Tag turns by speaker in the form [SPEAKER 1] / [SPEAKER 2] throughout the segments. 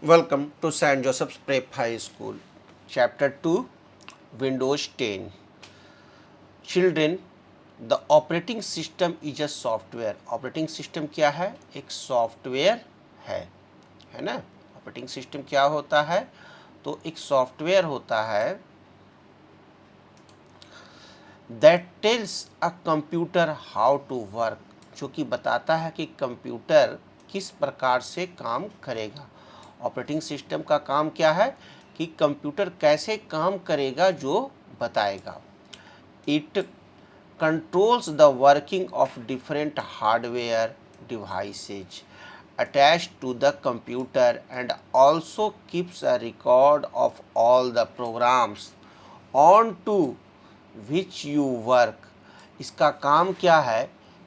[SPEAKER 1] Welcome to St. Joseph's Prep High School. Chapter 2, Windows 10. Children, the operating system is a software. Operating system क्या है? एक software है ना? Operating system क्या होता है? तो एक सॉफ्टवेयर होता है that tells a computer how to work, जो कि बताता है कि कंप्यूटर किस प्रकार से काम करेगा। ऑपरेटिंग सिस्टम का काम क्या है कि कंप्यूटर कैसे काम करेगा जो बताएगा। It controls the working of different hardware devices attached to the computer and also keeps a record of all the programs on to which you work। इसका काम क्या है?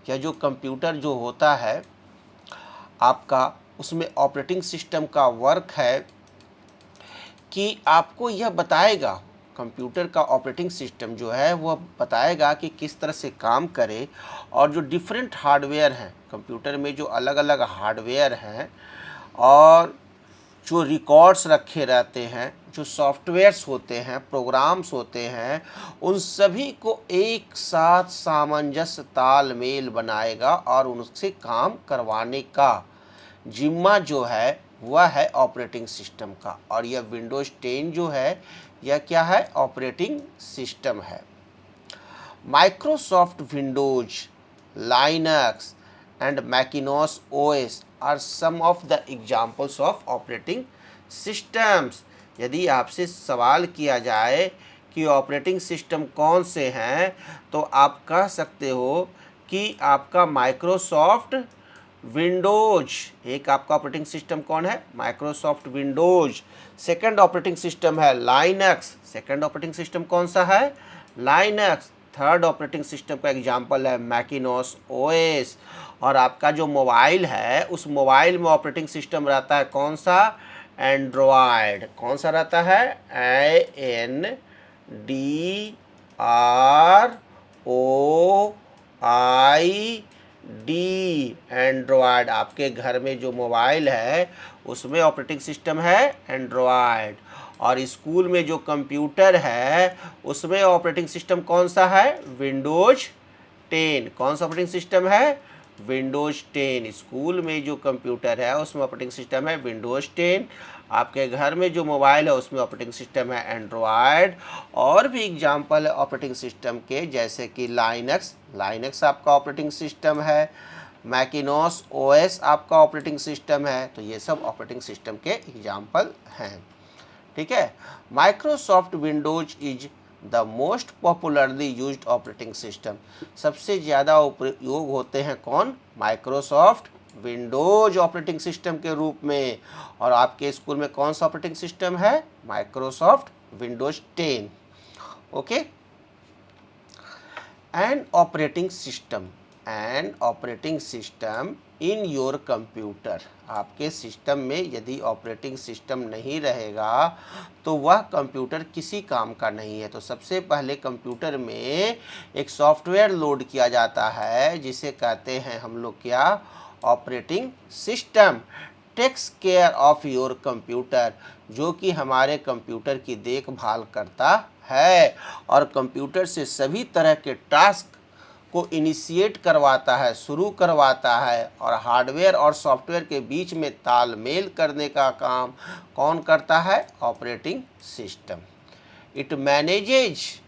[SPEAKER 1] या जो कंप्यूटर जो होता है आपका, उसमें ऑपरेटिंग सिस्टम का वर्क है कि आपको यह बताएगा, कंप्यूटर का ऑपरेटिंग सिस्टम जो है वह बताएगा कि किस तरह से काम करे। और जो डिफरेंट हार्डवेयर हैं कंप्यूटर में, जो अलग अलग हार्डवेयर हैं और जो रिकॉर्ड्स रखे रहते हैं, जो सॉफ्टवेयर्स होते हैं, प्रोग्राम्स होते हैं, उन सभी को एक साथ सामंजस्य तालमेल बनाएगा और उनसे काम करवाने का जिम्मा जो है वह है ऑपरेटिंग सिस्टम का। और यह विंडोज़ 10 जो है यह क्या है? ऑपरेटिंग सिस्टम है। Microsoft Windows, Linux and Macintosh OS are some of the examples of operating systems। यदि आपसे सवाल किया जाए कि ऑपरेटिंग सिस्टम कौन से हैं, तो आप कह सकते हो कि आपका माइक्रोसॉफ्ट विंडोज एक आपका ऑपरेटिंग सिस्टम कौन है? Microsoft Windows. Second operating system है लाइनक्स। सेकंड ऑपरेटिंग सिस्टम कौन सा है? लाइनक्स। थर्ड ऑपरेटिंग सिस्टम का एग्जांपल है मैकिनोस ओएस। और आपका जो मोबाइल है उस मोबाइल में ऑपरेटिंग सिस्टम रहता है कौन सा? एंड्रॉयड। कौन सा रहता है? ANDROID, Android. आपके घर में जो मोबाइल है उसमें ऑपरेटिंग सिस्टम है एंड्रॉयड। और स्कूल में जो कंप्यूटर है उसमें ऑपरेटिंग सिस्टम कौन सा है? विंडोज 10। कौन सा ऑपरेटिंग सिस्टम है? विंडोज 10। स्कूल में जो कंप्यूटर है उसमें ऑपरेटिंग सिस्टम है विंडोज 10। आपके घर में जो मोबाइल है उसमें ऑपरेटिंग सिस्टम है एंड्रॉयड। और भी एग्जांपल है ऑपरेटिंग सिस्टम के, जैसे कि लाइनक्स। लाइनक्स आपका ऑपरेटिंग सिस्टम है। मैकिनोस ओएस आपका ऑपरेटिंग सिस्टम है। तो ये सब ऑपरेटिंग सिस्टम के एग्जांपल हैं। ठीक है। Microsoft Windows is the most popularly used operating system. सबसे ज़्यादा उपयोग होते हैं कौन? माइक्रोसॉफ्ट विंडोज ऑपरेटिंग सिस्टम के रूप में। और आपके स्कूल में कौन सा ऑपरेटिंग सिस्टम है? Microsoft Windows 10। Okay. And operating system, and operating system in your computer. आपके सिस्टम में यदि ऑपरेटिंग सिस्टम नहीं रहेगा तो वह कंप्यूटर किसी काम का नहीं है। तो सबसे पहले कंप्यूटर में एक सॉफ्टवेयर लोड किया जाता है जिसे कहते हैं हम लोग क्या? Operating system. Takes care of your computer, जो कि हमारे कंप्यूटर की देखभाल करता है और कंप्यूटर से सभी तरह के टास्क को इनिशिएट करवाता है, शुरू करवाता है। और हार्डवेयर और सॉफ्टवेयर के बीच में तालमेल करने का काम कौन करता है? Operating system. It manages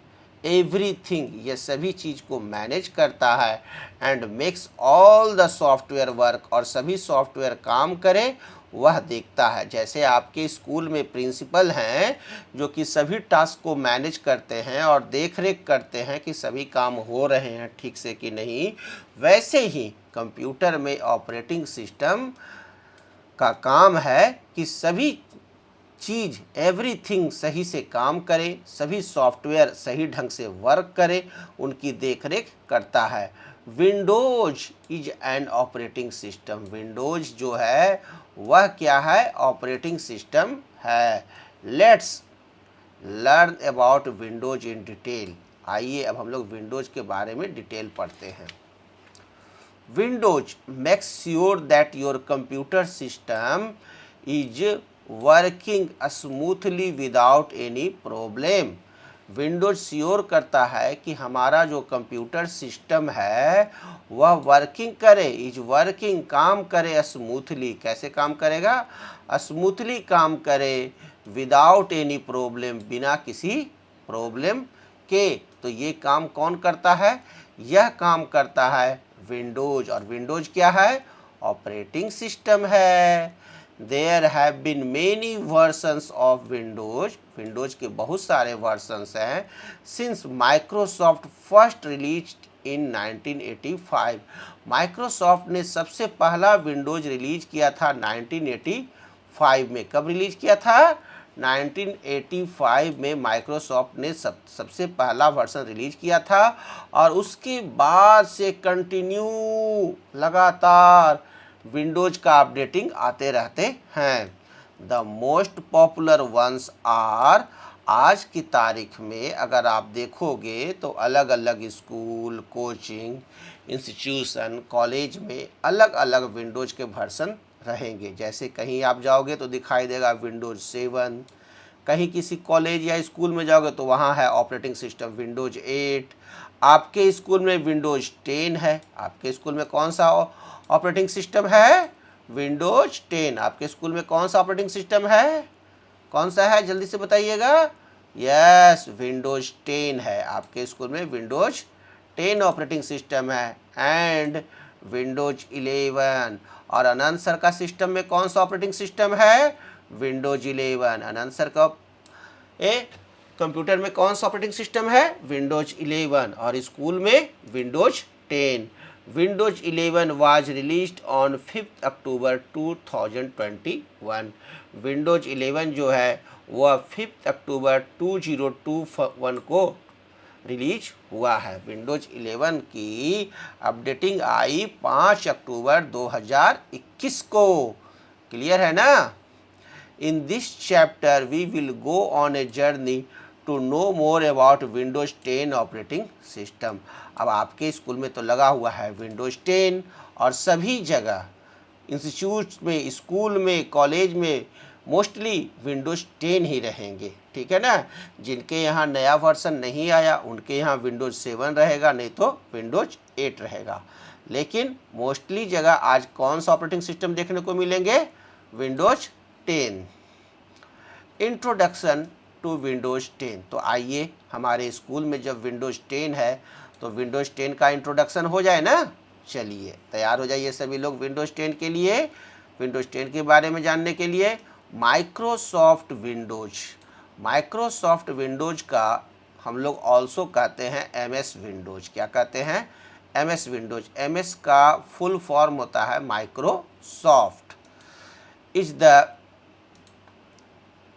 [SPEAKER 1] everything, ये सभी चीज़ को मैनेज करता है। And makes all the software work, और सभी सॉफ्टवेयर काम करे वह देखता है। जैसे आपके स्कूल में प्रिंसिपल हैं जो कि सभी टास्क को मैनेज करते हैं और देख रेख करते हैं कि सभी काम हो रहे हैं ठीक से कि नहीं, वैसे ही कंप्यूटर में ऑपरेटिंग सिस्टम का काम है कि सभी चीज़ एवरीथिंग सही से काम करे, सभी सॉफ्टवेयर सही ढंग से वर्क करे, उनकी देखरेख करता है। Windows is an operating system. Windows जो है वह क्या है? ऑपरेटिंग सिस्टम है। Let's learn about Windows in detail. आइए अब हम लोग विंडोज के बारे में डिटेल पढ़ते हैं। Windows makes sure that your computer system is working smoothly without any problem. Windows sure करता है कि हमारा जो कंप्यूटर सिस्टम है वह वर्किंग करे, इज वर्किंग, काम करे स्मूथली। कैसे काम करेगा? स्मूथली काम करे, विदाउट एनी प्रॉब्लम, बिना किसी प्रॉब्लम के। तो ये काम कौन करता है? यह काम करता है विंडोज। और विंडोज क्या है? ऑपरेटिंग सिस्टम है। There have been many versions of Windows, Windows के बहुत सारे वर्सन्स हैं since Microsoft first release in 1985। Microsoft ने सबसे पहला विंडोज रिलीज किया था 1985 में। कब रिलीज किया था? 1985 में माइक्रोसॉफ्ट ने सबसे पहला वर्जन रिलीज किया था। और उसके बाद से कंटिन्यू लगातार विंडोज का अपडेटिंग आते रहते हैं। The most popular ones are, आज की तारीख में अगर आप देखोगे तो अलग अलग स्कूल, कोचिंग इंस्टीट्यूशन, कॉलेज में अलग अलग विंडोज के वर्जन रहेंगे। जैसे कहीं आप जाओगे तो दिखाई देगा विंडोज 7, कहीं किसी कॉलेज या स्कूल में जाओगे तो वहाँ है ऑपरेटिंग सिस्टम विंडोज 8। आपके स्कूल में विंडोज 10 है। आपके स्कूल में कौन सा ऑपरेटिंग सिस्टम है? विंडोज 10। आपके स्कूल में कौन सा ऑपरेटिंग सिस्टम है? कौन सा है? जल्दी से बताइएगा। यस, विंडोज 10 है। आपके स्कूल में विंडोज 10 ऑपरेटिंग सिस्टम है। And Windows 11। और अनंत सर का सिस्टम में कौन सा ऑपरेटिंग सिस्टम है? विंडोज 11। अनंत सर का कंप्यूटर में कौन सा ऑपरेटिंग सिस्टम है? विंडोज 11। और स्कूल में Windows 10। Windows 11 was released on 5 October 2021। Windows 11 जो है वह 5 अक्टूबर 2021 को रिलीज हुआ है। विंडोज 11 की अपडेटिंग आई 5 अक्टूबर 2021 को। क्लियर है ना? In this chapter we will go on a journey to know more about Windows 10 operating system. अब आपके स्कूल में तो लगा हुआ है Windows 10 और सभी जगह इंस्टीट्यूट में, स्कूल में, कॉलेज में मोस्टली Windows 10 ही रहेंगे। ठीक है ना? जिनके यहाँ नया वर्जन नहीं आया उनके यहाँ Windows 7 रहेगा, नहीं तो Windows 8 रहेगा। लेकिन मोस्टली जगह आज कौन सा ऑपरेटिंग सिस्टम देखने को मिलेंगे? Windows 10। Introduction to Windows 10। तो आइए हमारे स्कूल में जब विंडोज़ 10 है तो विंडोज़ 10 का इंट्रोडक्शन हो जाए ना। चलिए तैयार हो जाइए सभी लोग विंडोज़ 10 के लिए। विंडोज़ 10 के बारे में जानने के लिए माइक्रोसॉफ्ट विंडोज़, माइक्रोसॉफ्ट विंडोज़ का हम लोग ऑल्सो कहते हैं एमएस विंडोज़। क्या कहते हैं? MS Windows. एमएस का फुल फॉर्म होता है Microsoft.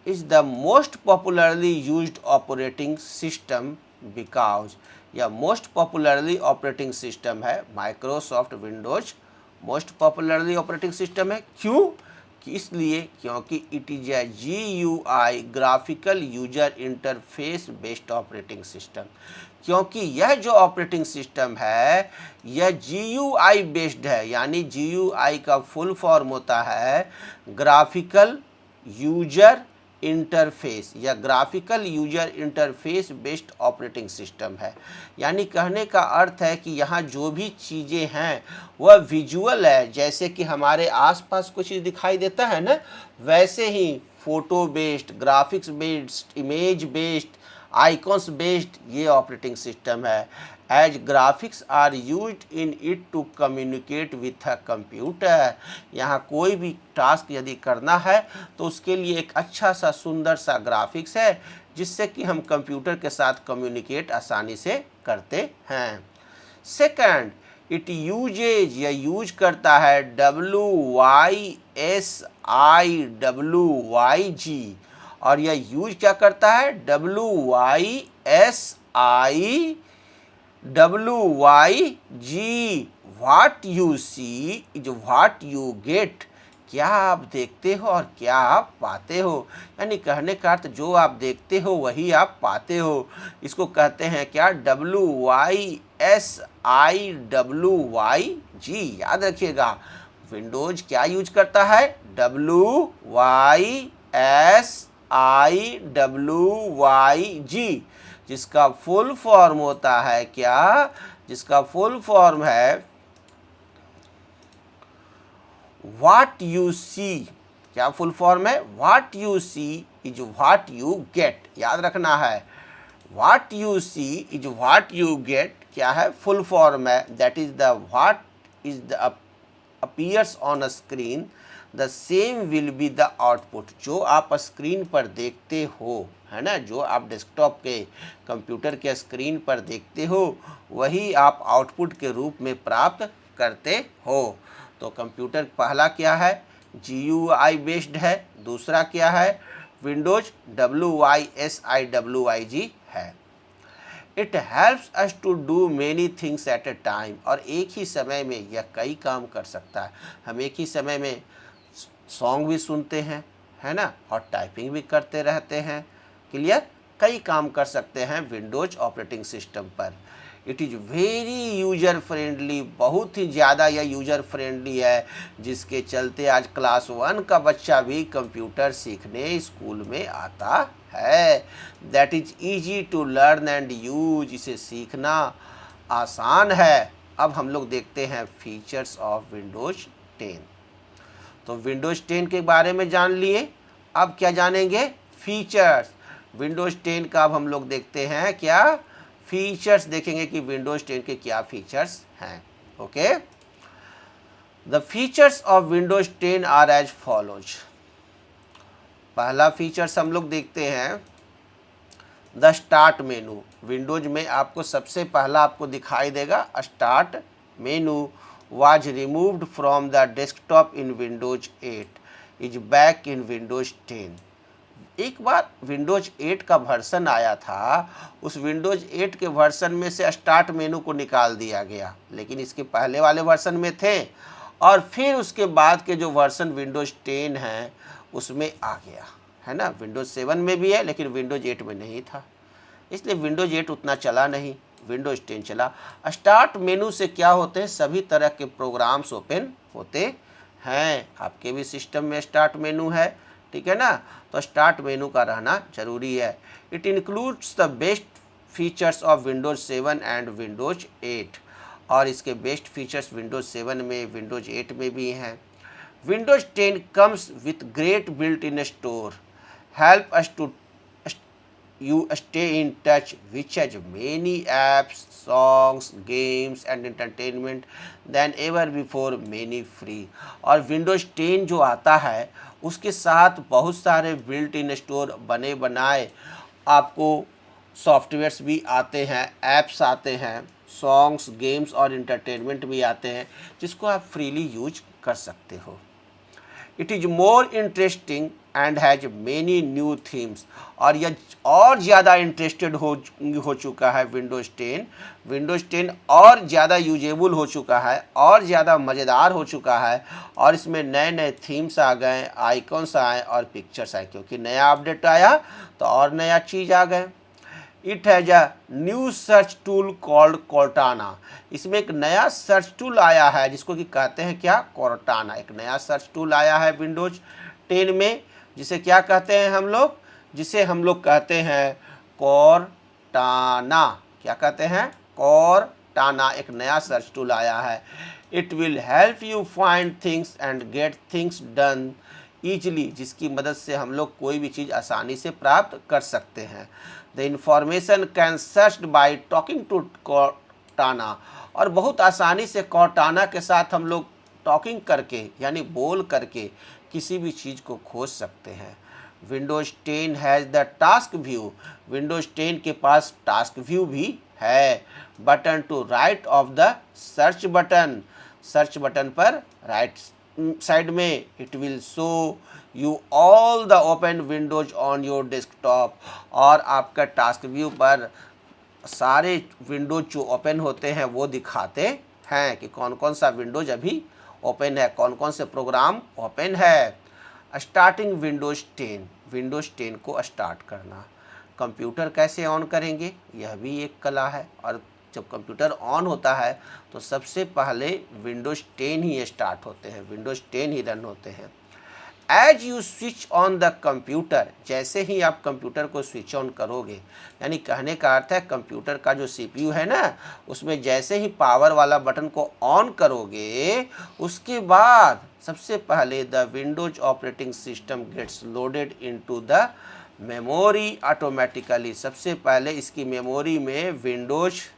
[SPEAKER 1] is the most popularly used operating system because यह मोस्ट पॉपुलरली ऑपरेटिंग सिस्टम है। Microsoft Windows most popularly operating system है। क्यों? कि इसलिए क्योंकि it is a GUI, graphical user interface based operating system. क्योंकि यह जो ऑपरेटिंग सिस्टम है यह GUI बेस्ड है। यानी GUI का फुल फॉर्म होता है ग्राफिकल यूजर इंटरफेस या graphical user interface based operating system है। यानी कहने का अर्थ है कि यहाँ जो भी चीज़ें हैं वह विजुअल है। जैसे कि हमारे आसपास कुछ चीज़ दिखाई देता है ना, वैसे ही photo based, graphics based, image based, icons based ये ऑपरेटिंग सिस्टम है। As graphics are used in it to communicate with a computer. यहाँ कोई भी टास्क यदि करना है तो उसके लिए एक अच्छा सा सुंदर सा ग्राफिक्स है जिससे कि हम कंप्यूटर के साथ कम्युनिकेट आसानी से करते हैं। सेकंड, इट यूजेज, यह यूज करता है WYSIWYG। और यह यूज क्या करता है? WYSIWYG। What you see is what you get. क्या आप देखते हो और क्या आप पाते हो। यानी कहने का अर्थ जो आप देखते हो वही आप पाते हो। इसको कहते हैं क्या? WYSIWYG। याद रखिएगा विंडोज क्या यूज करता है? WYSIWYG। SIWYG, जिसका फुल फॉर्म होता है क्या, जिसका फुल फॉर्म है व्हाट यू सी। क्या फुल फॉर्म है? What you see is what you get. याद रखना है, what you see is what you get क्या है? फुल फॉर्म है। That is the what is the appears on a screen the same will be the output. जो आप screen पर देखते हो, है ना, जो आप डेस्कटॉप के कंप्यूटर के स्क्रीन पर देखते हो वही आप आउटपुट के रूप में प्राप्त करते हो। तो कंप्यूटर पहला क्या है? GUI बेस्ड है। दूसरा क्या है? विंडोज WYSIWYG है। It helps us to do many things at a time. और एक ही समय में यह कई काम कर सकता है। हम एक ही समय में सॉन्ग भी सुनते हैं, है ना, और टाइपिंग भी करते रहते हैं। क्लियर? कई काम कर सकते हैं विंडोज ऑपरेटिंग सिस्टम पर। It is very user friendly, बहुत ही ज़्यादा यह यूजर फ्रेंडली है, जिसके चलते आज क्लास 1 का बच्चा भी कंप्यूटर सीखने स्कूल में आता है। That is easy to learn and use. इसे सीखना आसान है। अब हम लोग देखते हैं फीचर्स ऑफ विंडोज 10। तो विंडोज 10 के बारे में जान लिए, अब क्या जानेंगे? फीचर्स। विंडोज 10 का अब हम लोग देखते हैं क्या फीचर्स, देखेंगे कि विंडोज 10 के क्या फीचर्स हैं। Okay, the features of Windows 10 are as follows. पहला फीचर्स हम लोग देखते हैं द स्टार्ट मेनू। विंडोज में आपको सबसे पहला आपको दिखाई देगा start menu was removed from the desktop in Windows 8 is back in Windows 10। एक बार विंडोज 8 का वर्सन आया था, उस विंडोज 8 के वर्सन में से स्टार्ट मेनू को निकाल दिया गया, लेकिन इसके पहले वाले वर्सन में थे, और फिर उसके बाद के जो वर्सन विंडोज 10 है उसमें आ गया, है ना। विंडोज 7 में भी है लेकिन विंडोज 8 में नहीं था, इसलिए विंडोज 8 उतना चला नहीं, विंडोज 10 चला। स्टार्ट मेनू से क्या होते हैं? सभी तरह के प्रोग्राम्स ओपन होते हैं। आपके भी सिस्टम में स्टार्ट मेनू है, ठीक है ना, तो स्टार्ट मेनू का रहना जरूरी है। It includes the best features of Windows 7 and Windows 8। और इसके बेस्ट फीचर्स विंडोज 7 में, विंडोज 8 में भी हैं। Windows 10 comes with great built in store, help us to you stay in touch, which has many apps, songs, games and entertainment than ever before, many free। और Windows 10 जो आता है उसके साथ बहुत सारे बिल्ट इन स्टोर बने बनाए आपको सॉफ्टवेयर्स भी आते हैं, ऐप्स आते हैं, सॉन्ग्स, गेम्स और इंटरटेनमेंट भी आते हैं, जिसको आप फ्रीली यूज कर सकते हो। It is more interesting and has many new themes. और यह और ज़्यादा इंटरेस्टेड हो चुका है विंडोज़ 10। विंडोज़ 10 और ज़्यादा यूजेबल हो चुका है, और ज़्यादा मज़ेदार हो चुका है, और इसमें नए नए थीम्स आ गए, आइकॉन्स आए और पिक्चर्स आए, क्योंकि नया अपडेट आया तो और नया चीज़ आ गए। It has a new search tool called Cortana. इसमें एक नया सर्च टूल आया है जिसको कि कहते हैं क्या? कोर्टाना। एक नया सर्च टूल आया है विंडोज 10 में, जिसे क्या कहते हैं हम लोग? जिसे हम लोग कहते हैं कोर्टाना। क्या कहते हैं? कोर्टाना। एक नया सर्च टूल आया है। It will help you find things and get things done easily, जिसकी मदद से हम लोग कोई भी चीज़ आसानी से प्राप्त कर सकते हैं। The information can search by talking to Cortana. और बहुत आसानी से कोर्टाना के साथ हम लोग टॉकिंग करके, यानी बोल करके किसी भी चीज़ को खोज सकते हैं। Windows 10 has the task view. Windows 10 के पास टास्क व्यू भी है। Button to right of the search button. Search button पर राइट साइड में it will show you all the open windows on your desktop. और आपका टास्क व्यू पर सारे विंडोज जो ओपन होते हैं वो दिखाते हैं कि कौन कौन सा विंडोज अभी ओपन है, कौन कौन से प्रोग्राम ओपन है। Starting Windows 10। विंडोज 10 को स्टार्ट करना। कंप्यूटर कैसे ऑन करेंगे, यह भी एक कला है। और जब कंप्यूटर ऑन होता है तो सबसे पहले विंडोज 10 ही स्टार्ट होते हैं, विंडोज 10 ही रन होते हैं। As you switch on the computer, जैसे ही आप कंप्यूटर को स्विच ऑन करोगे, यानी कहने का अर्थ है कंप्यूटर का जो सीपीयू है ना, उसमें जैसे ही पावर वाला बटन को ऑन करोगे, उसके बाद सबसे पहले the Windows operating system gets loaded into the memory automatically. सबसे पहले इसकी मेमोरी में विंडोज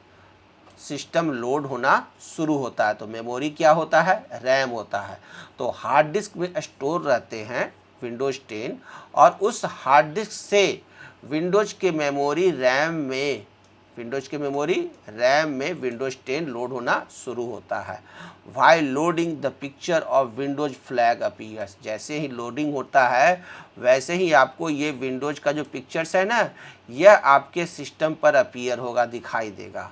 [SPEAKER 1] सिस्टम लोड होना शुरू होता है। तो मेमोरी क्या होता है? रैम होता है। तो हार्ड डिस्क में स्टोर रहते हैं विंडोज़ 10, और उस हार्ड डिस्क से विंडोज़ के मेमोरी रैम में विंडोज़ 10 लोड होना शुरू होता है। While loading the picture of Windows flag appears, जैसे ही लोडिंग होता है वैसे ही आपको ये विंडोज़ का जो पिक्चर्स है ना, यह आपके सिस्टम पर अपीयर होगा, दिखाई देगा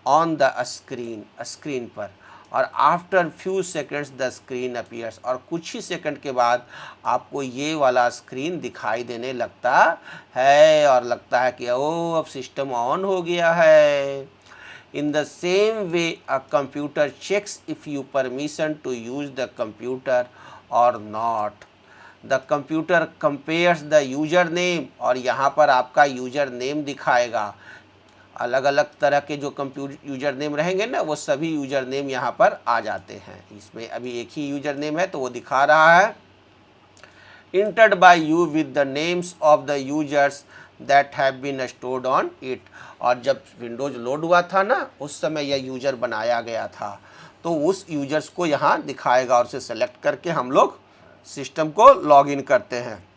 [SPEAKER 1] ऑन द स्क्रीन पर। और after few seconds the screen appears, और कुछ ही सेकंड के बाद आपको ये वाला स्क्रीन दिखाई देने लगता है, और लगता है कि ओ अब सिस्टम ऑन हो गया है। In the same way a computer checks if you permission to use the computer or not. The computer compares the user name, और यहाँ पर आपका यूजर नेम दिखाएगा। अलग अलग तरह के जो कंप्यूटर यूजर नेम रहेंगे ना, वो सभी यूजर नेम यहाँ पर आ जाते हैं। इसमें अभी एक ही यूजर नेम है तो वो दिखा रहा है, entered by you with the names of the users that have been stored on it. और जब विंडोज लोड हुआ था ना, उस समय यह यूजर बनाया गया था, तो उस यूजर्स को यहाँ दिखाएगा, और उसे सेलेक्ट करके हम लोग सिस्टम को लॉग इन करते हैं।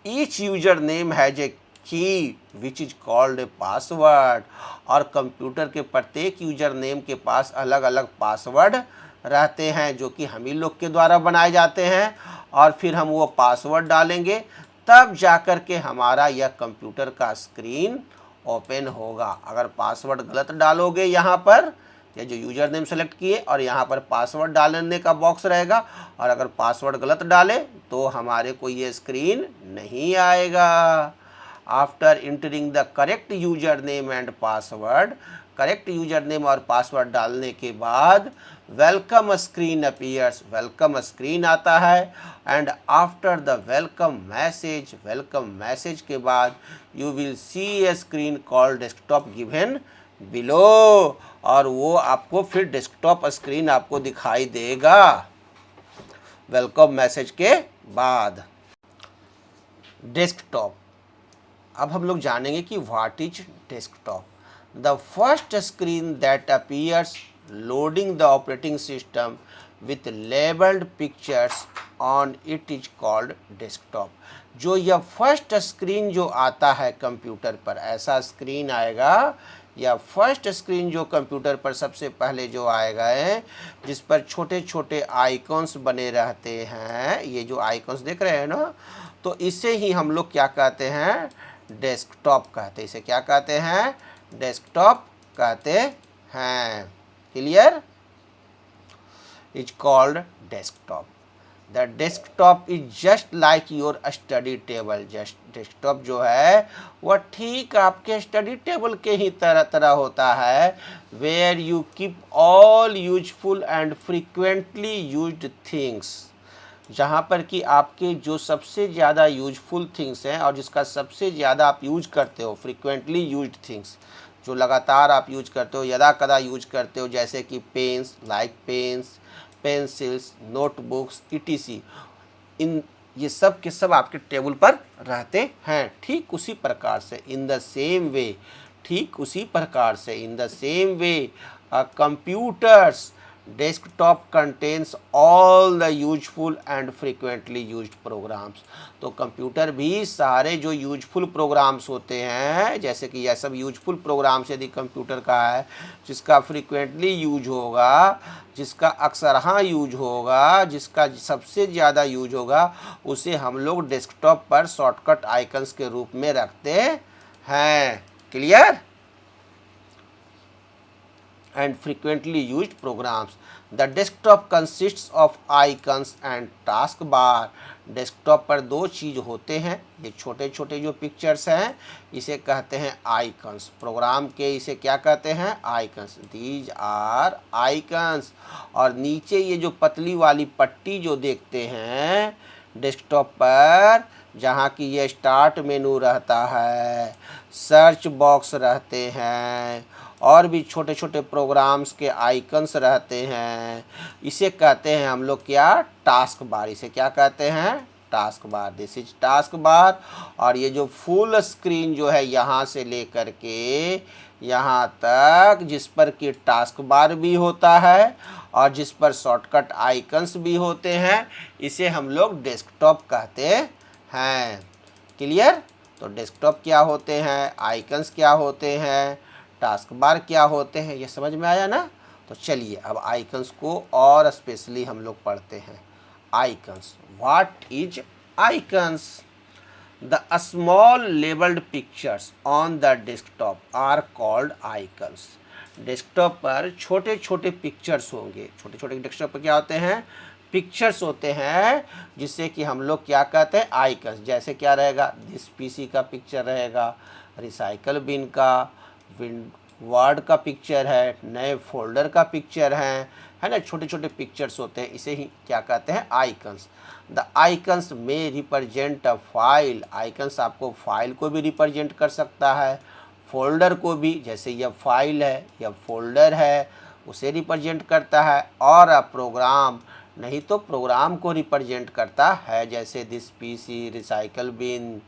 [SPEAKER 1] Each user name has a key which is called a password, और कंप्यूटर के प्रत्येक यूजर नेम के पास अलग अलग पासवर्ड रहते हैं, जो कि हम ही लोग के द्वारा बनाए जाते हैं। और फिर हम वो पासवर्ड डालेंगे, तब जाकर के हमारा यह कंप्यूटर का स्क्रीन ओपन होगा। अगर पासवर्ड गलत डालोगे यहाँ पर, या जो यूजर नेम सेलेक्ट किए और यहाँ पर पासवर्ड डालने का बॉक्स रहेगा, और अगर पासवर्ड गलत डाले तो हमारे को ये स्क्रीन नहीं आएगा। After entering the correct user name and password, correct user name और पासवर्ड डालने के बाद welcome screen appears, welcome screen आता है। And after the welcome message के बाद you will see a screen called desktop given below, और वो आपको फिर डेस्कटॉप स्क्रीन आपको दिखाई देगा वेलकम मैसेज के बाद। डेस्कटॉप, अब हम लोग जानेंगे कि what is desktop. The first screen that appears loading the operating system with labelled pictures on it is called desktop. जो यह फर्स्ट स्क्रीन जो आता है कंप्यूटर पर, ऐसा स्क्रीन आएगा, या फर्स्ट स्क्रीन जो कंप्यूटर पर सबसे पहले जो आएगा है, जिस पर छोटे छोटे आइकॉन्स बने रहते हैं, ये जो आइकॉन्स देख रहे हैं ना, तो इसे ही हम लोग क्या कहते हैं? डेस्कटॉप कहते हैं। इसे क्या कहते हैं? डेस्कटॉप कहते हैं। Clear? Is called desktop. The desktop is just like your study table. Just desktop जो है वह ठीक आपके स्टडी टेबल के ही तरह होता है, where you keep all useful and frequently used things, जहाँ पर कि आपके जो सबसे ज़्यादा यूजफुल थिंग्स हैं और जिसका सबसे ज़्यादा आप यूज करते हो, फ्रीक्वेंटली यूज्ड थिंग्स, जो लगातार आप यूज करते हो, यदा कदा यूज करते हो, जैसे कि pens, like pens, pencils, notebooks, etc, इन ये सब के सब आपके टेबल पर रहते हैं। ठीक उसी प्रकार से इन द सेम वे, ठीक उसी प्रकार से in the same way computer's desktop contains all the useful and frequently used programs. तो कंप्यूटर भी सारे जो यूजफुल प्रोग्राम्स होते हैं, जैसे कि यह सब यूजफुल प्रोग्राम्स यदि कंप्यूटर का है, जिसका फ्रीक्वेंटली यूज होगा, जिसका अक्सरहां यूज होगा, जिसका सबसे ज़्यादा यूज होगा, उसे हम लोग डेस्कटॉप पर शॉर्टकट आइकन्स के रूप में रखते हैं। Clear? and frequently used programs. The desktop consists of icons and taskbar. Desktop पर दो चीज़ होते हैं, ये छोटे छोटे जो पिक्चर्स हैं इसे कहते हैं आइकन्स। प्रोग्राम के इसे क्या कहते हैं? आइकन्स। These are icons. और नीचे ये जो पतली वाली पट्टी जो देखते हैं, डेस्कटॉप पर जहाँ की ये स्टार्ट मेनू रहता है, सर्च बॉक्स रहते हैं और भी छोटे छोटे प्रोग्राम्स के आइकन्स रहते हैं, इसे कहते हैं हम लोग क्या, टास्क बार। इसे क्या कहते हैं, task bar. This is task bar. और ये जो फुल स्क्रीन जो है यहाँ से लेकर के यहाँ तक, जिस पर कि टास्क बार भी होता है और जिस पर शॉर्टकट आइकन्स भी होते हैं, इसे हम लोग डेस्कटॉप कहते हैं। क्लियर? तो डेस्कटॉप क्या होते हैं, आइकन्स क्या होते हैं, टास्क बार क्या होते हैं, ये समझ में आया ना। तो चलिए अब आइकन्स को और स्पेशली हम लोग पढ़ते हैं। Icons, what is icons? The small labeled pictures on the desktop are called icons. Desktop पर छोटे छोटे पिक्चर्स होंगे। छोटे छोटे डेस्कटॉप पर क्या होते हैं, पिक्चर्स होते हैं, जिससे कि हम लोग क्या कहते हैं, आइकन्स। जैसे क्या रहेगा, दिस पीसी का पिक्चर रहेगा, रिसाइकल बिन का, वर्ड का पिक्चर है, नए फोल्डर का पिक्चर है ना। छोटे छोटे पिक्चर्स होते हैं, इसे ही क्या कहते हैं, आइकन्स। द आइकन्स में रिप्रेजेंट अ फाइल। आइकन्स आपको फाइल को भी रिप्रेजेंट कर सकता है, फोल्डर को भी, जैसे यह फाइल है, यह फोल्डर है, उसे रिप्रेजेंट करता है। और अ प्रोग्राम, नहीं तो प्रोग्राम को रिप्रेजेंट करता है, जैसे this PC, recycle bin.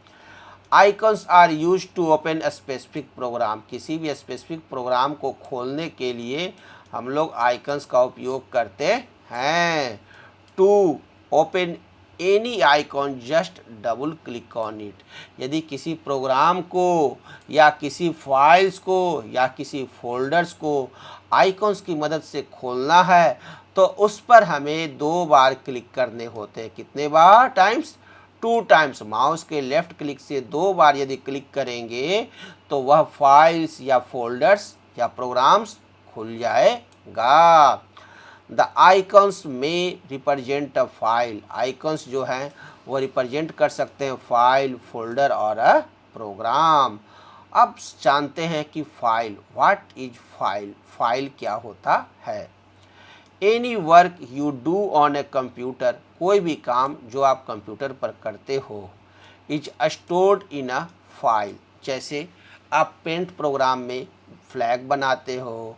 [SPEAKER 1] Icons are use to open specific program. किसी भी स्पेसिफिक प्रोग्राम को खोलने के लिए हम लोग आइकन्स का उपयोग करते हैं। To open any icon just double click on it. यदि किसी प्रोग्राम को या किसी फाइल्स को या किसी फोल्डर्स को आइकॉन्स की मदद से खोलना है तो उस पर हमें 2 बार क्लिक करने होते हैं। कितने बार, टाइम्स, 2 टाइम्स। माउस के लेफ्ट क्लिक से 2 बार यदि क्लिक करेंगे तो वह फाइल्स या फोल्डर्स या प्रोग्राम्स खुल जाएगा। द आइकन्स में रिप्रेजेंट अ फाइल। आइकन्स जो हैं वो रिप्रेजेंट कर सकते हैं फाइल, फोल्डर और अ प्रोग्राम। अब जानते हैं कि file, what is file? File क्या होता है? Any work you do on a computer. कोई भी काम जो आप कंप्यूटर पर करते हो, is stored in a file. जैसे आप पेंट प्रोग्राम में फ्लैग बनाते हो,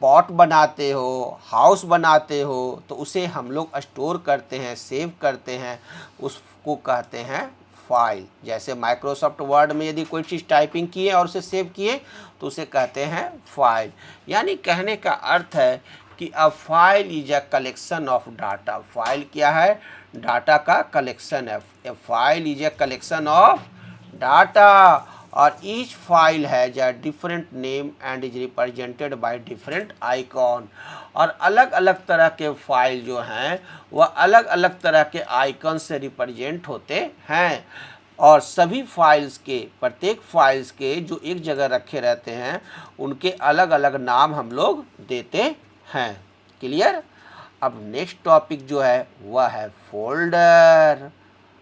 [SPEAKER 1] पॉट बनाते हो, हाउस बनाते हो, तो उसे हम लोग स्टोर करते हैं, सेव करते हैं, उसको कहते हैं फाइल। जैसे माइक्रोसॉफ्ट वर्ड में यदि कोई चीज़ टाइपिंग किए और उसे सेव किए तो उसे कहते हैं फाइल। यानी कहने का अर्थ है कि a file is a collection of data. File क्या है, डाटा का कलेक्शन है। A file is a collection of data और each file has a different name and is represented by different icon. और अलग अलग तरह के फाइल जो हैं वह अलग अलग तरह के आइकन से रिप्रेजेंट होते हैं। और सभी फाइल्स के, प्रत्येक फाइल्स के जो एक जगह रखे रहते हैं, उनके अलग अलग नाम हम लोग देते हैं। क्लियर? अब नेक्स्ट टॉपिक जो है वह है फोल्डर।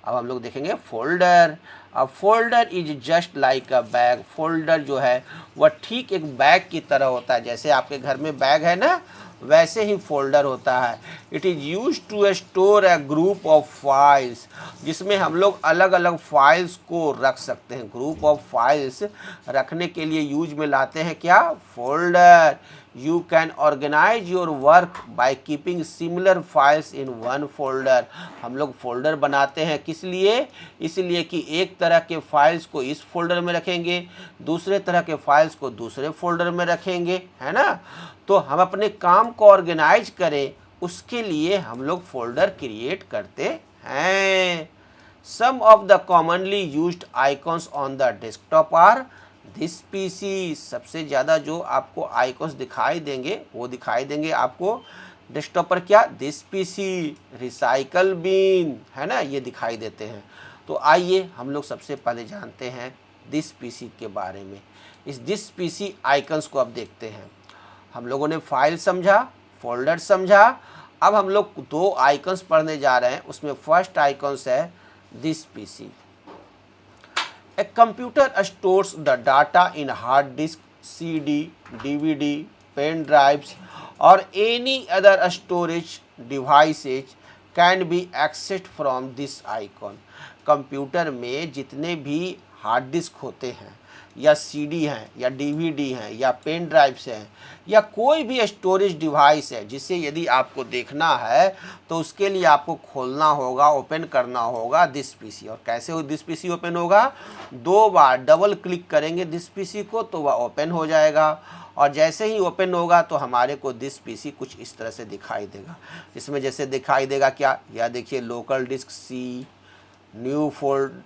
[SPEAKER 1] अब हम लोग देखेंगे फोल्डर। अब folder is just like a bag. Folder जो है वह ठीक एक बैग की तरह होता है। जैसे आपके घर में बैग है ना, वैसे ही फोल्डर होता है। It is use to store a group of files, जिसमें हम लोग अलग अलग फाइल्स को रख सकते हैं। ग्रुप ऑफ फाइल्स रखने के लिए यूज में लाते हैं क्या, folder. You can organise your work by keeping similar files in one folder. हम लोग फोल्डर बनाते हैं किस लिए, इसलिए कि एक तरह के फाइल्स को इस फोल्डर में रखेंगे, दूसरे तरह के फाइल्स को दूसरे फोल्डर में रखेंगे, है ना। तो हम अपने काम को ऑर्गेनाइज करें, उसके लिए हम लोग फोल्डर क्रिएट करते हैं। Some of the commonly used icons on the desktop are this PC. सबसे ज़्यादा जो आपको आइकॉन्स दिखाई देंगे वो दिखाई देंगे आपको डेस्कटॉप पर क्या, दिस पीसी, रिसाइकल बिन, है ना, ये दिखाई देते हैं। तो आइए हम लोग सबसे पहले जानते हैं दिस पीसी के बारे में। इस दिस पीसी आइकन्स को अब देखते हैं। हम लोगों ने फाइल समझा, फोल्डर समझा, अब हम लोग 2 आइकन्स पढ़ने जा रहे हैं। उसमें फर्स्ट आइकन्स है this PC. A computer stores the data in hard disk, CD, DVD, pen drives or any other storage devices can be accessed from this icon. Computer में जितने भी हार्ड डिस्क होते हैं या सीडी हैं या DVD हैं या पेन ड्राइव्स हैं या कोई भी स्टोरेज डिवाइस है जिसे यदि आपको देखना है तो उसके लिए आपको खोलना होगा, ओपन करना होगा दिस पीसी। और कैसे हो दिस पीसी ओपन होगा? 2 बार डबल क्लिक करेंगे दिस पीसी को तो वह ओपन हो जाएगा। और जैसे ही ओपन होगा तो हमारे को दिस पीसी कुछ इस तरह से दिखाई देगा। इसमें जैसे दिखाई देगा क्या, या देखिए local disk C, new fold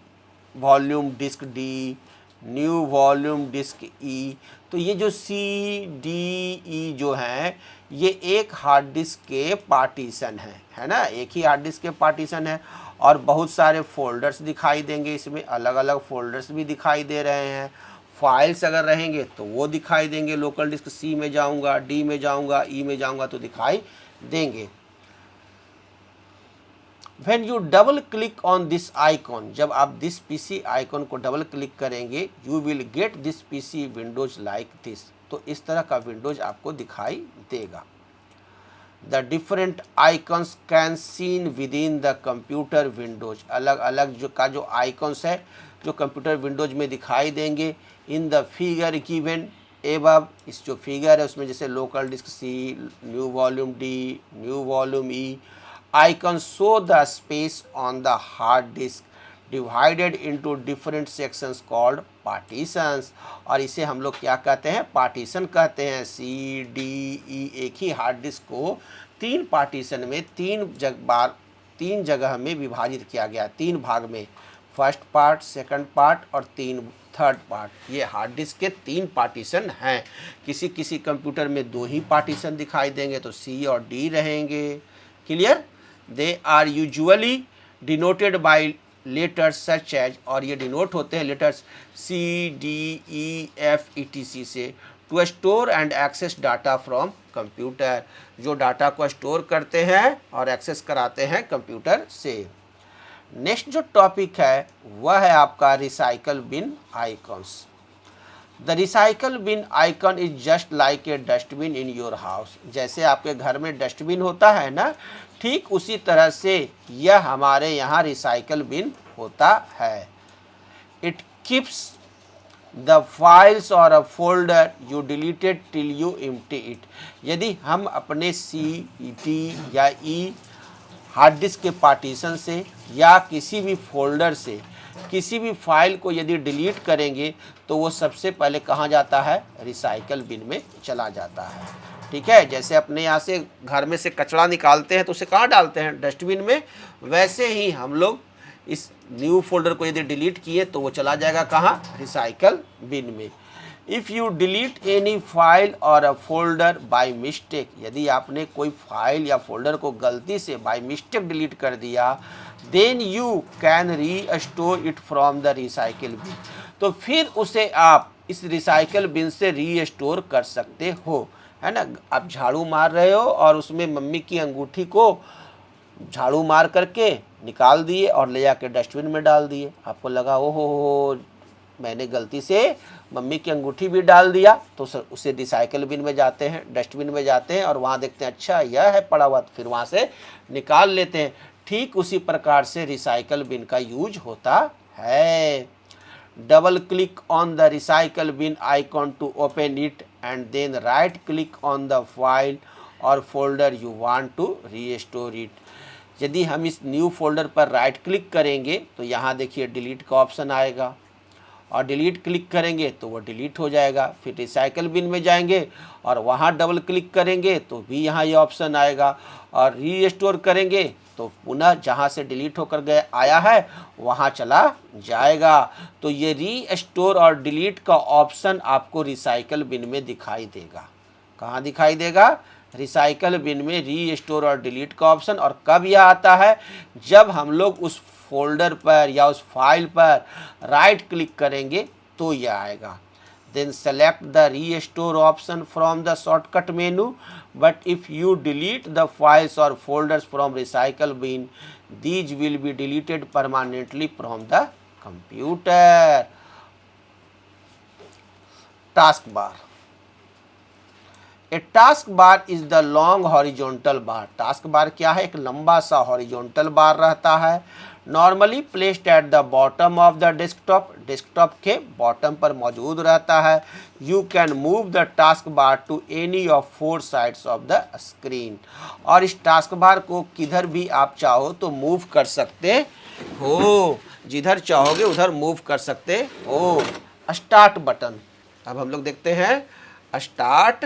[SPEAKER 1] volume disk D, new volume disk E. तो ये जो सी डी ई जो हैं ये एक हार्ड डिस्क के पार्टीशन है ना, एक ही हार्ड डिस्क के पार्टीशन है। और बहुत सारे फोल्डर्स दिखाई देंगे, इसमें अलग अलग फोल्डर्स भी दिखाई दे रहे हैं। फाइल्स अगर रहेंगे तो वो दिखाई देंगे, लोकल डिस्क सी में जाऊंगा, डी में जाऊंगा, ई में जाऊंगा तो दिखाई देंगे। When you double click on this icon, जब आप दिस पीसी आइकॉन को डबल क्लिक करेंगे, you will get this PC windows like this। तो इस तरह का विंडोज आपको दिखाई देगा। The different icons can seen within the computer windows, अलग अलग जो आइकॉन्स है जो कंप्यूटर विंडोज में दिखाई देंगे। In the figure given above, इस जो फिगर है उसमें जैसे local disk C, new volume D, new volume E, icons show the space on the hard disk divided into different sections called partitions। और इसे हम लोग क्या कहते हैं? पार्टीशन कहते हैं। सी डी ई एक ही हार्ड डिस्क को 3 पार्टीशन में 3 जगह में विभाजित किया गया, 3 भाग में, फर्स्ट पार्ट, सेकंड पार्ट और थर्ड पार्ट। ये हार्ड डिस्क के 3 पार्टीशन हैं। किसी किसी कंप्यूटर में 2 ही पार्टीशन दिखाई देंगे तो सी और डी रहेंगे। Clear? They are usually denoted by letters such as, और ये डिनोट होते हैं letters C D E F E T C से, to store and access data from computer, जो डाटा को स्टोर करते हैं और एक्सेस कराते हैं कंप्यूटर से। नेक्स्ट जो टॉपिक है वह है आपका recycle bin icons. The recycle bin icon is just like a dustbin in your house. जैसे आपके घर में डस्टबिन होता है ना, ठीक उसी तरह से यह हमारे यहाँ रिसाइकल बिन होता है। इट कीप्स द फाइल्स और a folder you deleted till you empty it. यदि हम अपने सी डी या ई हार्ड डिस्क के पार्टीशन से या किसी भी फोल्डर से किसी भी फाइल को यदि डिलीट करेंगे तो वो सबसे पहले कहाँ जाता है? रिसाइकल बिन में चला जाता है। ठीक है, जैसे अपने यहाँ से घर में से कचरा निकालते हैं तो उसे कहाँ डालते हैं? डस्टबिन में। वैसे ही हम लोग इस न्यू फोल्डर को यदि डिलीट किए तो वो चला जाएगा कहाँ? रिसाइकल बिन में। If you delete any file और अ फोल्डर बाय मिस्टेक, यदि आपने कोई फाइल या फोल्डर को गलती से बाय मिस्टेक डिलीट कर दिया, then you can restore it from the recycle bin, तो फिर उसे आप इस रिसाइकिल बिन से री स्टोर कर सकते हो, है ना। आप झाड़ू मार रहे हो और उसमें मम्मी की अंगूठी को झाड़ू मार करके निकाल दिए और ले जाके डस्टबिन में डाल दिए। आपको लगा ओहो मैंने गलती से मम्मी की अंगूठी भी डाल दिया, तो उसे रिसाइकिल बिन में जाते हैं, डस्टबिन में जाते हैं और वहाँ देखते हैं अच्छा यह है पड़ा हुआ, तो फिर वहाँ से निकाल लेते हैं। ठीक उसी प्रकार से रिसाइकिल बिन का यूज होता है। Double click on the recycle bin icon to open it and then right click on the file or folder you want to restore it. यदि हम इस न्यू फोल्डर पर राइट क्लिक करेंगे तो यहाँ देखिए डिलीट का ऑप्शन आएगा और डिलीट क्लिक करेंगे तो वो डिलीट हो जाएगा। फिर रिसाइकिल बिन में जाएंगे और वहाँ डबल क्लिक करेंगे तो भी यहाँ ये ऑप्शन आएगा और रीस्टोर करेंगे तो पुनः जहाँ से डिलीट होकर गया आया है वहाँ चला जाएगा। तो ये रीस्टोर और डिलीट का ऑप्शन आपको रिसाइकिल बिन में दिखाई देगा। कहाँ दिखाई देगा? रिसाइकिल बिन में रीस्टोर और डिलीट का ऑप्शन। और कब यह आता है? जब हम लोग उस फोल्डर पर या उस फाइल पर राइट क्लिक करेंगे तो यह आएगा। Then select the restore option from the shortcut menu, but if you delete the files or folders from recycle bin, these will be deleted permanently from the computer। Taskbar, a task bar is the long horizontal bar. Task bar क्या है? एक लंबा सा horizontal bar रहता है, normally placed at the bottom of the desktop. Desktop के bottom पर मौजूद रहता है। You can move the task bar to any of 4 sides of the screen. और इस टास्क बार को किधर भी आप चाहो तो मूव कर सकते हो, जिधर चाहोगे उधर मूव कर सकते हो। स्टार्ट बटन, अब हम लोग देखते हैं start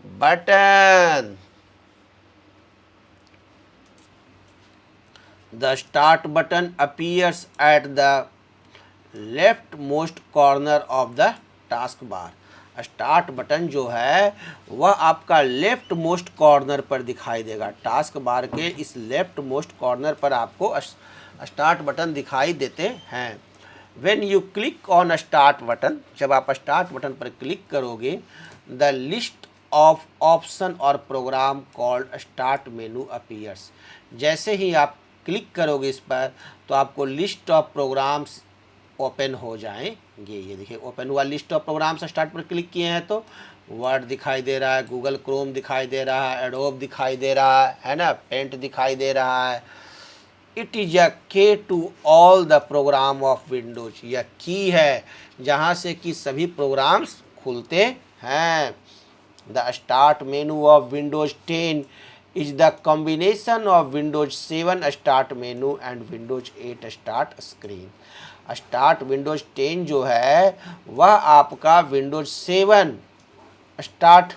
[SPEAKER 1] button. The start button appears at the leftmost corner of the taskbar। Start button जो है वह आपका लेफ्ट मोस्ट कॉर्नर पर दिखाई देगा। टास्क बार के इस लेफ्ट मोस्ट कॉर्नर पर आपको स्टार्ट बटन दिखाई देते हैं। When you click on start button, जब आप स्टार्ट बटन पर क्लिक करोगे, द लिस्ट ऑफ ऑप्शन और program called start menu appears. जैसे ही आप क्लिक करोगे इस पर तो आपको लिस्ट ऑफ प्रोग्राम्स ओपन हो जाएंगे। ये देखिए ओपन हुआ लिस्ट ऑफ प्रोग्राम्स। स्टार्ट पर क्लिक किए हैं तो वर्ड दिखाई दे रहा है, गूगल क्रोम दिखाई दे रहा है, एडोब दिखाई दे रहा है ना, पेंट दिखाई दे रहा है। It is a key to all the program of Windows. यह की है जहाँ से कि सभी प्रोग्राम्स खुलते हैं। The start menu of Windows 10 is the combination of Windows 7 start menu and Windows 8 start screen। Start Windows 10 जो है वह आपका विंडोज 7 स्टार्ट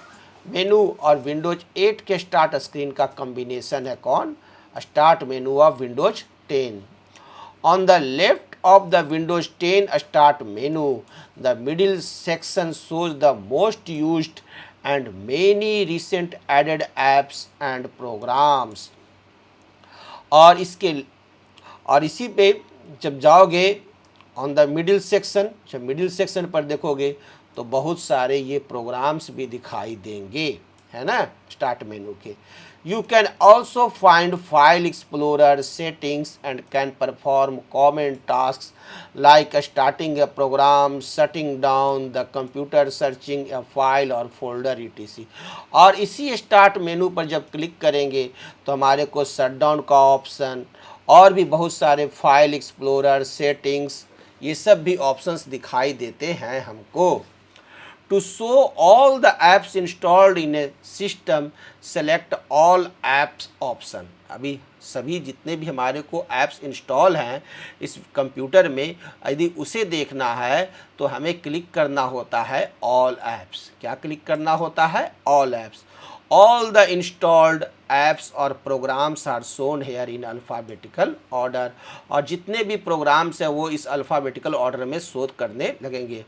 [SPEAKER 1] मेनू और विंडोज 8 के स्टार्ट स्क्रीन का कॉम्बिनेशन है। कौन? Start menu of Windows 10। On the left of the Windows 10 start menu, the middle section shows the most used and many recent added apps and programs। और इसी पे जब जाओगे ऑन द मिडिल सेक्शन, जब middle section पर देखोगे तो बहुत सारे ये प्रोग्राम्स भी दिखाई देंगे, है ना, स्टार्ट मेनू के। You can also find file explorer settings and can perform common tasks like starting a program, shutting down the computer, searching a file or folder etc। और इसी स्टार्ट मेनू पर जब क्लिक करेंगे तो हमारे को shut down का option और भी बहुत सारे फाइल एक्सप्लोरर, सेटिंग्स, ये सब भी ऑप्शंस दिखाई देते हैं हमको। To show all the apps installed in a system, select all apps option। अभी सभी जितने भी हमारे को ऐप्स इंस्टॉल हैं इस कंप्यूटर में, यदि उसे देखना है तो हमें क्लिक करना होता है ऑल ऐप्स। क्या क्लिक करना होता है? All apps. All the installed apps और programs are shown here in alphabetical order. और जितने भी प्रोग्राम्स हैं वो इस अल्फ़ाबेटिकल ऑर्डर में शोध करने लगेंगे।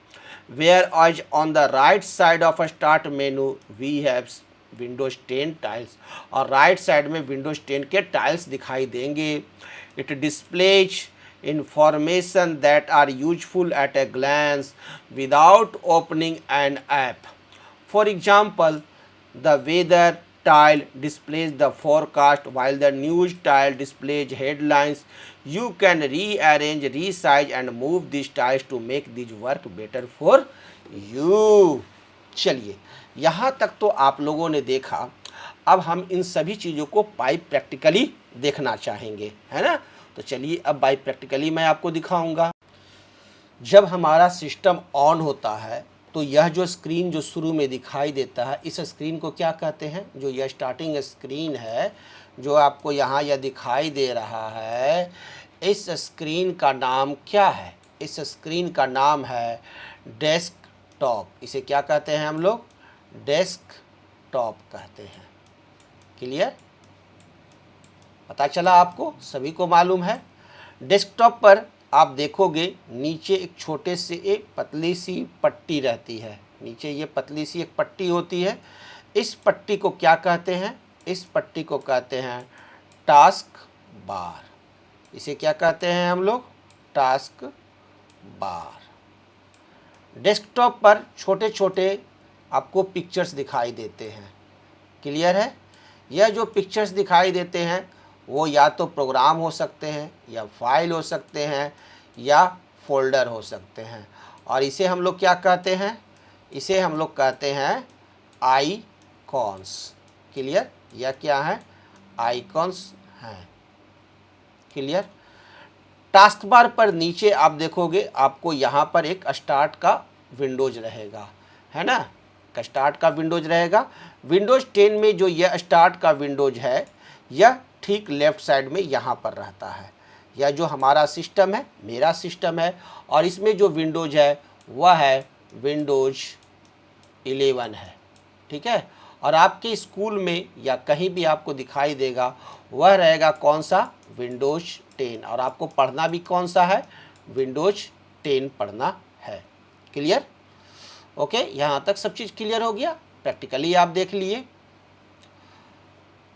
[SPEAKER 1] Whereas on the right side of a start menu we have Windows 10 tiles, और राइट साइड में Windows 10 के टाइल्स दिखाई देंगे। It displays information that are useful at a glance without opening an app। For example, the weather tile displays the forecast while the news tile displays headlines। You can rearrange, resize and move these tiles to make these work better for you। चलिए यहाँ तक तो आप लोगों ने देखा। अब हम इन सभी चीज़ों को बाई प्रैक्टिकली देखना चाहेंगे, है ना। तो चलिए अब बाई प्रैक्टिकली मैं आपको दिखाऊंगा। जब हमारा सिस्टम ऑन होता है तो यह जो स्क्रीन जो शुरू में दिखाई देता है, इस स्क्रीन को क्या कहते हैं? जो यह स्टार्टिंग स्क्रीन है जो आपको यहाँ यह दिखाई दे रहा है, इस स्क्रीन का नाम क्या है? इस स्क्रीन का नाम है डेस्कटॉप। इसे क्या कहते हैं हम लोग? डेस्कटॉप कहते हैं। क्लियर? पता चला आपको? सभी को मालूम है। डेस्कटॉप पर आप देखोगे नीचे एक छोटे से एक पतली सी पट्टी रहती है। नीचे ये पतली सी एक पट्टी होती है। इस पट्टी को क्या कहते हैं? इस पट्टी को कहते हैं टास्क बार। इसे क्या कहते हैं हम लोग? Task bar. डेस्कटॉप पर छोटे छोटे आपको पिक्चर्स दिखाई देते हैं। क्लियर है? यह जो पिक्चर्स दिखाई देते हैं वो या तो प्रोग्राम हो सकते हैं, या फाइल हो सकते हैं, या फोल्डर हो सकते हैं। और इसे हम लोग क्या कहते हैं? इसे हम लोग कहते हैं आइकन। क्लियर, यह क्या है, आइकॉन्स हैं। क्लियर। टास्क बार पर नीचे आप देखोगे आपको यहाँ पर एक स्टार्ट का विंडोज रहेगा, है ना, स्टार्ट का विंडोज रहेगा। विंडोज 10 में जो यह स्टार्ट का विंडोज है यह ठीक लेफ्ट साइड में यहाँ पर रहता है। यह जो हमारा सिस्टम है, मेरा सिस्टम है, और इसमें जो विंडोज है वह है विंडोज 11 है। ठीक है। और आपके स्कूल में या कहीं भी आपको दिखाई देगा वह रहेगा कौन सा, विंडोज 10, और आपको पढ़ना भी कौन सा है, विंडोज 10 पढ़ना है। क्लियर। ओके, यहाँ तक सब चीज़ क्लियर हो गया, प्रैक्टिकली आप देख लिए।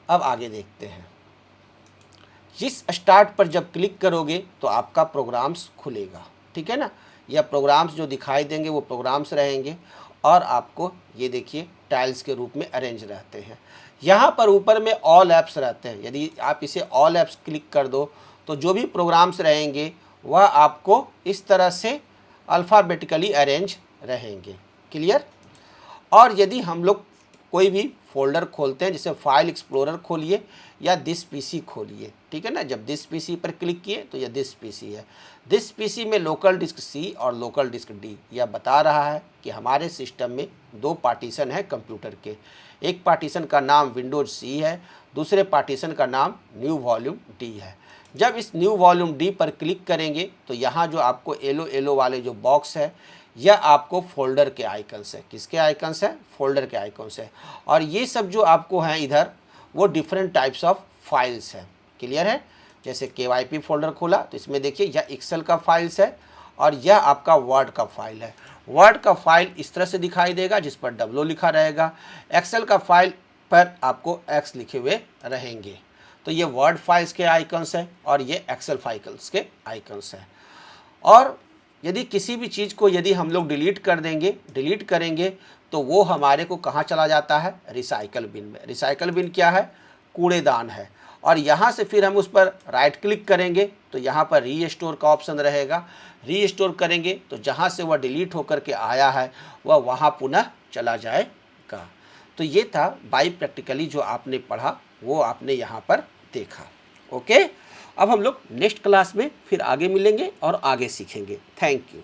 [SPEAKER 1] अब आगे देखते हैं। जिस स्टार्ट पर जब क्लिक करोगे तो आपका प्रोग्राम्स खुलेगा। ठीक है ना, यह प्रोग्राम्स जो दिखाई देंगे वो प्रोग्राम्स रहेंगे, और आपको ये देखिए टाइल्स के रूप में अरेंज रहते हैं। यहाँ पर ऊपर में ऑल ऐप्स रहते हैं। यदि आप इसे ऑल ऐप्स क्लिक कर दो तो जो भी प्रोग्राम्स रहेंगे वह आपको इस तरह से अल्फ़ाबेटिकली अरेंज रहेंगे। क्लियर। और यदि हम लोग कोई भी फोल्डर खोलते हैं, जैसे फाइल एक्सप्लोरर खोलिए या दिस पीसी खोलिए, ठीक है ना, जब दिस पीसी पर क्लिक किए तो यह दिस पीसी है। दिस पीसी में लोकल डिस्क सी और लोकल डिस्क डी, यह बता रहा है कि हमारे सिस्टम में दो पार्टीशन है कंप्यूटर के। एक पार्टीशन का नाम विंडोज सी है, दूसरे पार्टीशन का नाम न्यू वॉल्यूम डी है। जब इस न्यू वॉल्यूम डी पर क्लिक करेंगे तो यहाँ जो आपको येलो येलो वाले जो बॉक्स है यह आपको फोल्डर के आइकन्स है। किसके आइकन्स है, फोल्डर के आइकन्स है। और ये सब जो आपको हैं इधर वो डिफरेंट टाइप्स ऑफ फाइल्स हैं। क्लियर है। जैसे KYP फोल्डर खोला तो इसमें देखिए यह एक्सेल का फाइल्स है, और यह आपका वर्ड का फाइल है। वर्ड का फाइल इस तरह से दिखाई देगा जिस पर W लिखा रहेगा। एक्सेल का फाइल पर आपको X लिखे हुए रहेंगे। तो ये वर्ड फाइल्स के आइकन्स हैं और ये एक्सेल फाइल्स के आइकन्स हैं। और यदि किसी भी चीज़ को यदि हम लोग डिलीट करेंगे तो वो हमारे को कहाँ चला जाता है, रिसाइकल बिन में। रिसाइकल बिन क्या है, कूड़ेदान है। और यहाँ से फिर हम उस पर राइट क्लिक करेंगे तो यहाँ पर रीस्टोर का ऑप्शन रहेगा। रीस्टोर करेंगे तो जहाँ से वह डिलीट होकर के आया है वह वहाँ पुनः चला जाएगा। तो ये था बाई प्रैक्टिकली जो आपने पढ़ा वो आपने यहाँ पर देखा। ओके, अब हम लोग नेक्स्ट क्लास में फिर आगे मिलेंगे और आगे सीखेंगे। Thank you.